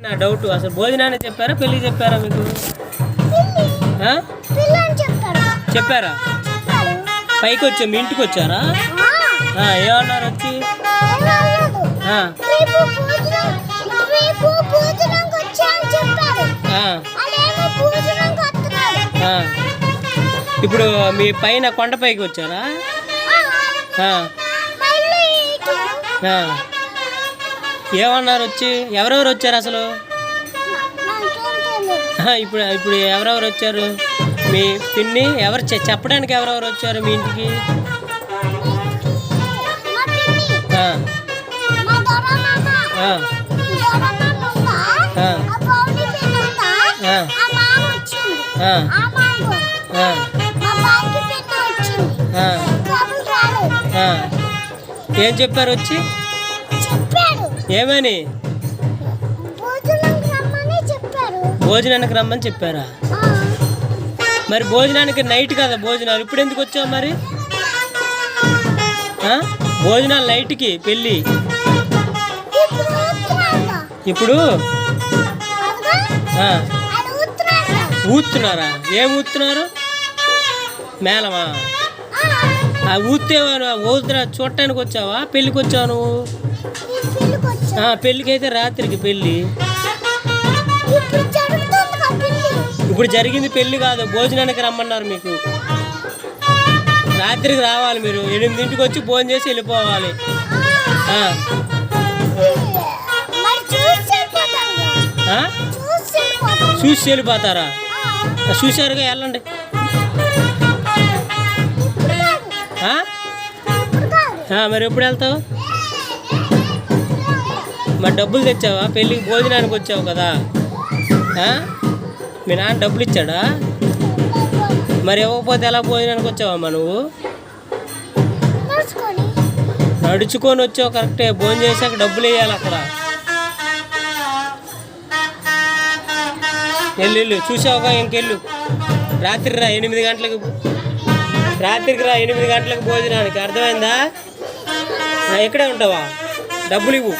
నా డౌట్ అసలు భోజనాన్ని చెప్పారా పెళ్ళి చెప్పారా మీకు? చెప్పారా? పైకి వచ్చా మీ ఇంటికి వచ్చారా? ఏమన్నారు వచ్చి? ఇప్పుడు మీ పైన కొండపైకి వచ్చారా? ఏమన్నారు వచ్చి? ఎవరెవరు వచ్చారు అసలు? ఇప్పుడు ఇప్పుడు ఎవరెవరు వచ్చారు? మీ పిన్ని ఎవరు చెప్పడానికి ఎవరెవరు వచ్చారు మీ ఇంటికి? ఏం చెప్పారు వచ్చి? ఏమని? భోజనానికి రమ్మని చెప్పారా? మరి భోజనానికి నైట్ కదా భోజనాలు, ఇప్పుడు ఎందుకు వచ్చావు మరి? భోజనాలు నైట్కి పెళ్ళి ఇప్పుడు ఊతున్నారా? ఏం ఊతున్నారు? మేళమా? ఊతేవా? ఊతున్నా చూడటానికి వచ్చావా పెళ్ళికి వచ్చావు నువ్వు? పెళ్ళికి అయితే రాత్రికి పెళ్ళి. ఇప్పుడు జరిగింది పెళ్ళి కాదు, భోజనానికి రమ్మన్నారు మీకు. రాత్రికి రావాలి మీరు, 8ంటికి వచ్చి భోజనం చేసి వెళ్ళిపోవాలి. చూసి వెళ్ళిపోతారా? చూసారుగా, వెళ్ళండి. మరి ఎప్పుడు వెళ్తావు? మరి డబ్బులు తెచ్చావా? పెళ్ళికి భోజనానికి వచ్చావు కదా, మీ నాన్న డబ్బులు ఇచ్చాడా? మరి ఇవ్వకపోతే ఎలా భోజనానికి వచ్చావమ్మా నువ్వు? నడుచుకొని వచ్చావు కరెక్టే, భోజనం చేశాక డబ్బులు వేయాలి అక్కడ. వెళ్ళు, చూసావుగా, ఇంకెళ్ళు. రాత్రికి రా 8 గంటలకు, రాత్రికి రా 8 గంటలకు భోజనానికి, అర్థమైందా? ఇక్కడే ఉంటావా? డబ్బులు ఇవ్వు.